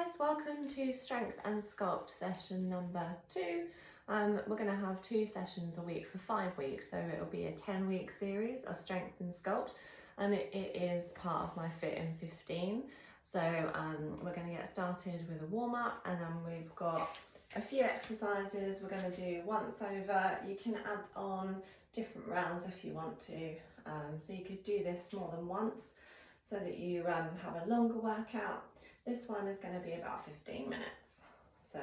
guys, welcome to Strength and Sculpt session number 2. We're going to have 2 sessions a week for 5 weeks, so it'll be a 10-week series of Strength and Sculpt, and it is part of my Fit in 15. So we're going to get started with a warm-up, and then we've got a few exercises we're going to do once over. You can add on different rounds if you want to, so you could do this more than once so that you have a longer workout. This one is going to be about 15 minutes. So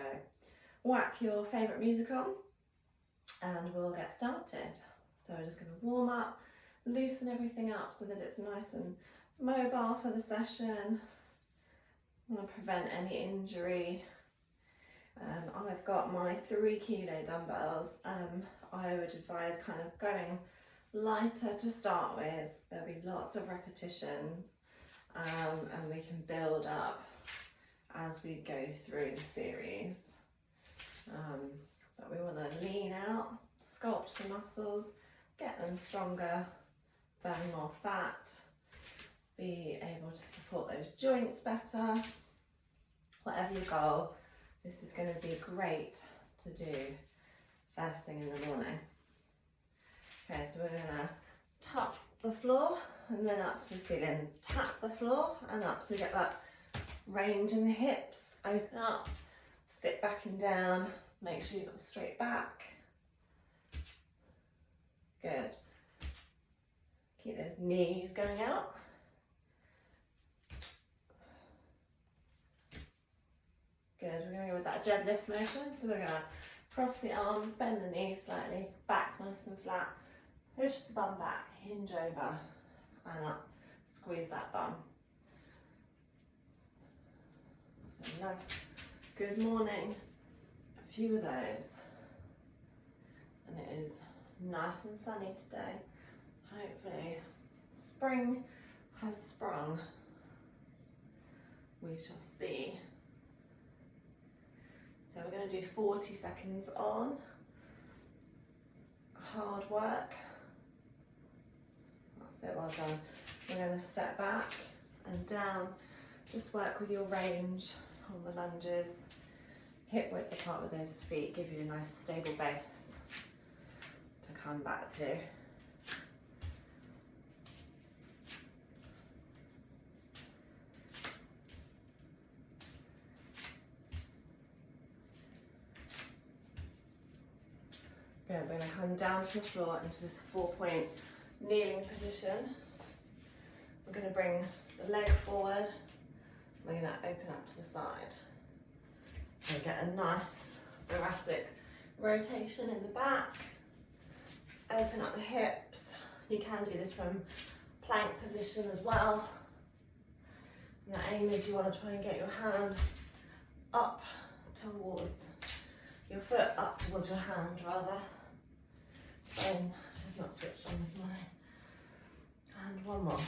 whack your favourite music on and we'll get started. So we're just going to warm up, loosen everything up so that it's nice and mobile for the session. I want to prevent any injury. I've got my 3 kilo dumbbells. I would advise kind of going lighter to start with. There'll be lots of repetitions and we can build up as we go through the series. But we want to lean out, sculpt the muscles, get them stronger, burn more fat, be able to support those joints better. Whatever your goal, this is going to be great to do first thing in the morning. Okay, so we're going to tap the floor and then up to the ceiling. Tap the floor and up, so we get that range in the hips. Open up, sit back and down. Make sure you've got the straight back. Good. Keep those knees going out. Good, we're going to go with that deadlift motion. So we're going to cross the arms, bend the knees slightly, back nice and flat. Push the bum back, hinge over and up. Squeeze that bum. So nice, good morning. A few of those. And it is nice and sunny today. Hopefully spring has sprung. We shall see. So we're going to do 40 seconds on. Hard work. That's it, well done. We're going to step back and down. Just work with your range on the lunges. Hip width apart with those feet, give you a nice stable base to come back to. Good, we're going to come down to the floor into this 4-point kneeling position. We're going to bring the leg forward. We're going to open up to the side. So get a nice thoracic rotation in the back. Open up the hips. You can do this from plank position as well. And the aim is you want to try and get your hand up towards your foot, up towards your hand rather. Phone has not switched on this morning. And one more.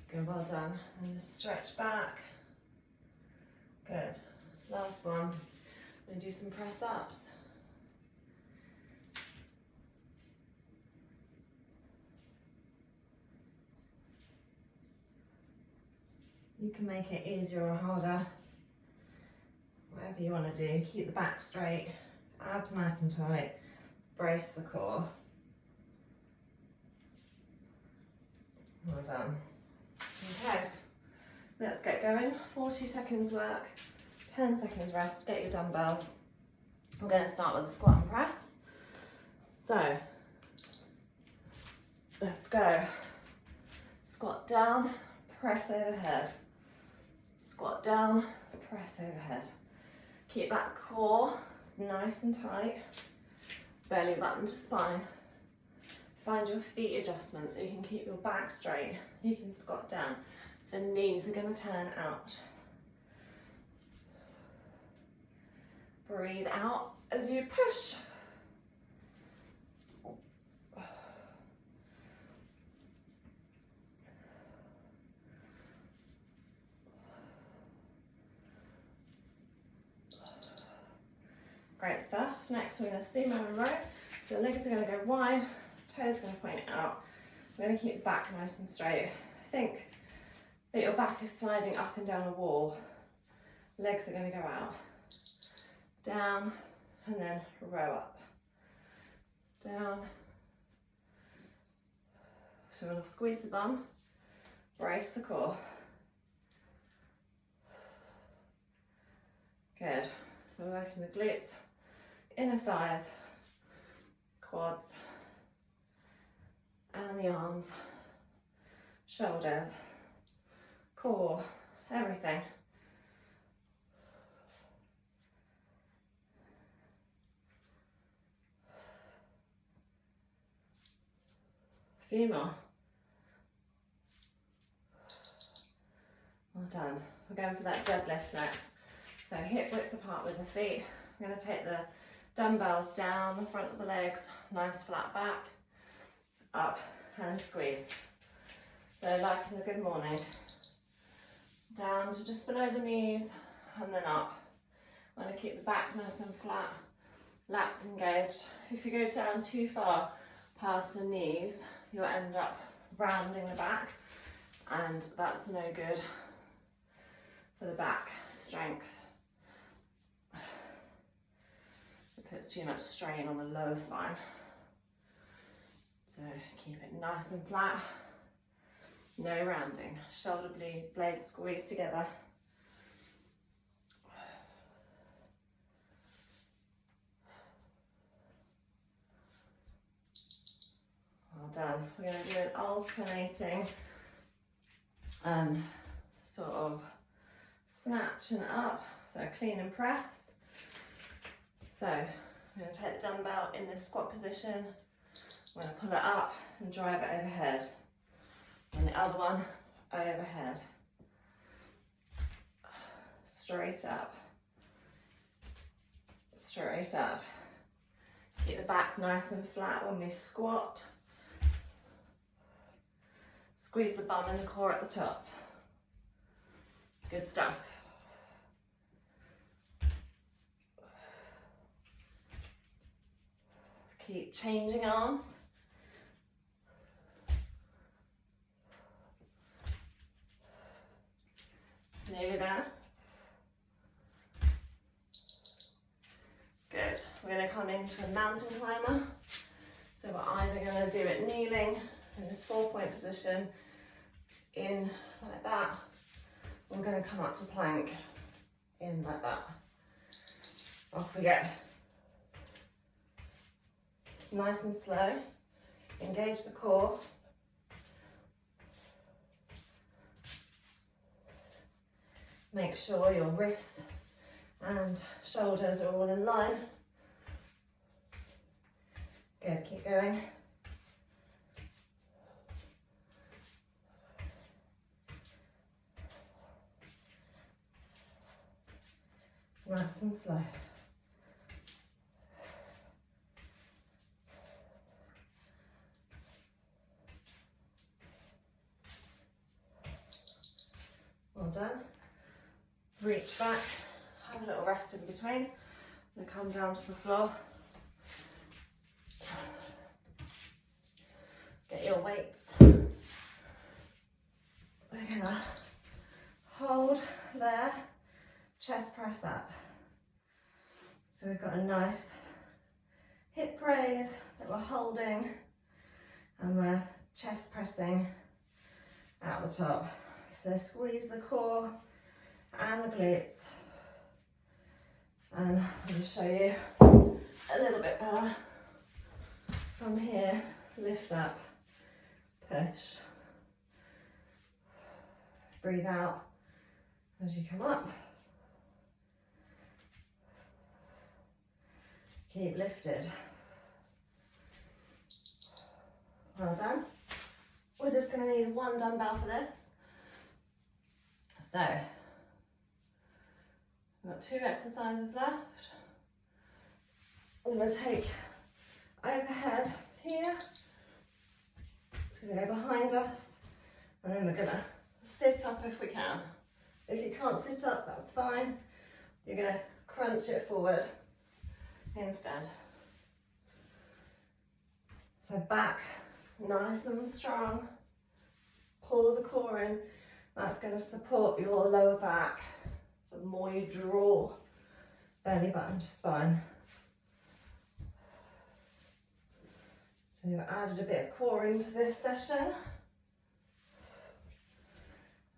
Good, well done. And just stretch back. Good. Last one. And do some press ups. You can make it easier or harder. Whatever you want to do. Keep the back straight. Abs nice and tight. Brace the core. Well done. Okay, let's get going. 40 seconds work, 10 seconds rest. Get your dumbbells. We're going to start with a squat and press. So, let's go. Squat down, press overhead. Squat down, press overhead. Keep that core nice and tight. Belly button to spine. Find your feet adjustment so you can keep your back straight. You can squat down. The knees are going to turn out. Breathe out as you push. Great stuff. Next we're going to sumo and row. So the legs are going to go wide. Toes going to point out. We're going to keep the back nice and straight. I think that your back is sliding up and down a wall. Legs are going to go out, down, and then row up, down. So we're going to squeeze the bum, brace the core. Good. So we're working the glutes, inner thighs, quads, and the arms, shoulders, core, everything. A few more. Well done. We're going for that deadlift next. So hip width apart with the feet. I'm going to take the dumbbells down the front of the legs, nice flat back, up and squeeze. So like in the good morning, down to just below the knees and then up. I'm going to keep the back nice and flat, lats engaged. If you go down too far past the knees, you'll end up rounding the back, and that's no good for the back strength. It puts too much strain on the lower spine. So keep it nice and flat, no rounding. Shoulder blades squeeze together. Well done. We're going to do an alternating sort of snatch and up, so clean and press. So I'm going to take the dumbbell in this squat position, I'm going to pull it up and drive it overhead, and the other one overhead, straight up, straight up. Keep the back nice and flat when we squat. Squeeze the bum and the core at the top. Good stuff. Keep changing arms. Nearly there. Good. We're going to come into a mountain climber. So we're either going to do it kneeling in this 4-point position, in like that. We're going to come up to plank, in like that. Off we go. Nice and slow. Engage the core. Make sure your wrists and shoulders are all in line. Good, keep going. Nice and slow. Well done. Reach back, have a little rest in between. I'm going to come down to the floor. Get your weights. We're going to hold there, chest press up. So we've got a nice hip raise that we're holding, and we're chest pressing out the top. So squeeze the core and the glutes, and I'll just show you a little bit better from here. Lift up, push, breathe out as you come up, keep lifted. Well done. We're just going to need one dumbbell for this. So, we've got 2 exercises left. I'm going to take overhead here. It's going to go behind us, and then we're going to sit up if we can. If you can't sit up, that's fine. You're going to crunch it forward instead. So back nice and strong. Pull the core in That's going to support your lower back. The more you draw belly button to spine. So you've added a bit of core into this session,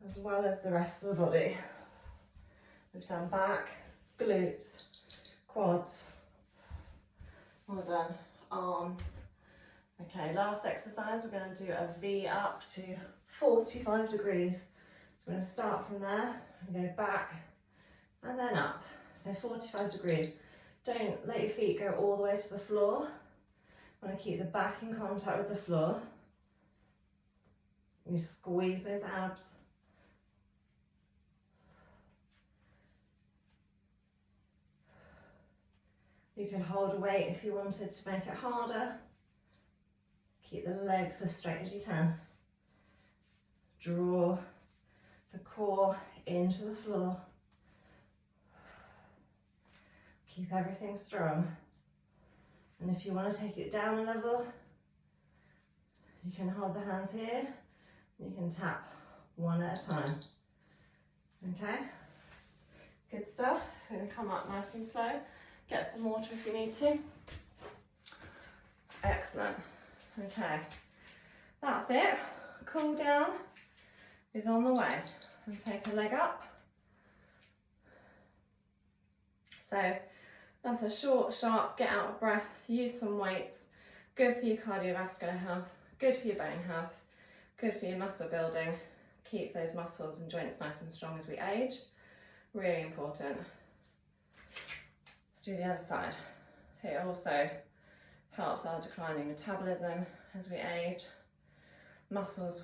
as well as the rest of the body. We've done back, glutes, quads. Well done. Arms. Okay, last exercise, we're going to do a V up to 45 degrees. So we're going to start from there and go back and then up. So 45 degrees. Don't let your feet go all the way to the floor. You want to keep the back in contact with the floor. You squeeze those abs. You can hold a weight if you wanted to make it harder. Keep the legs as straight as you can. Draw the core into the floor. Keep everything strong. And if you want to take it down a level, you can hold the hands here. You can tap one at a time. Okay? Good stuff. We're going to come up nice and slow. Get some water if you need to. Excellent. Okay, that's it. Cool down is on the way. And take a leg up. So that's a short, sharp, get out of breath, use some weights. Good for your cardiovascular health, good for your bone health, good for your muscle building. Keep those muscles and joints nice and strong as we age. Really important. Let's do the other side. It also helps our declining metabolism as we age. Muscles,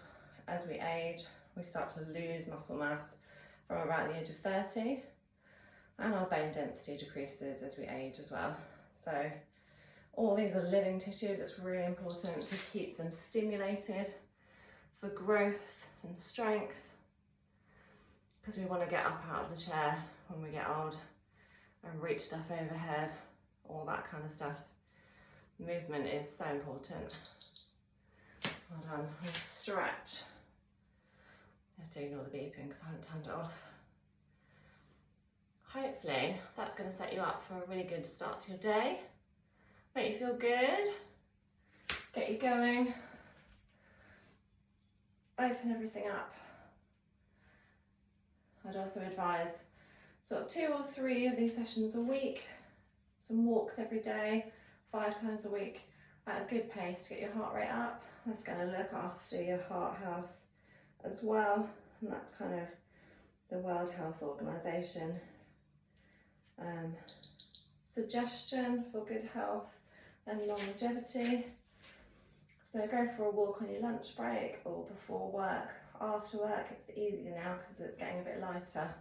as we age, we start to lose muscle mass from about the age of 30, and our bone density decreases as we age as well. So all these are living tissues. It's really important to keep them stimulated for growth and strength, because we want to get up out of the chair when we get old and reach stuff overhead, all that kind of stuff. Movement is so important. Well done. And stretch. I have to ignore the beeping because I haven't turned it off. Hopefully that's going to set you up for a really good start to your day. Make you feel good. Get you going. Open everything up. I'd also advise sort of 2 or 3 of these sessions a week. Some walks every day, 5 times a week at a good pace to get your heart rate up. That's going to look after your heart health as well, and that's kind of the World Health Organization suggestion for good health and longevity. So go for a walk on your lunch break or before work. After work it's easier now because it's getting a bit lighter.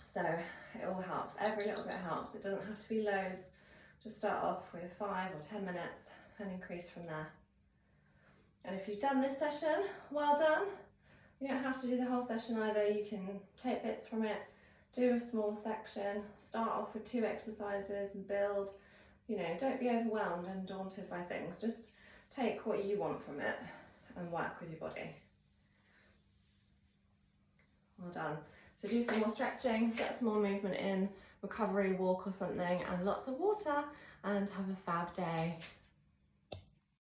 So it all helps, every little bit helps. It doesn't have to be loads. Just start off with 5 or 10 minutes and increase from there. And if you've done this session, well done. You don't have to do the whole session either. You can take bits from it, do a small section, start off with 2 exercises and build. You know, don't be overwhelmed and daunted by things. Just take what you want from it and work with your body. Well done. So do some more stretching, get some more movement in, recovery walk or something, and lots of water, and have a fab day.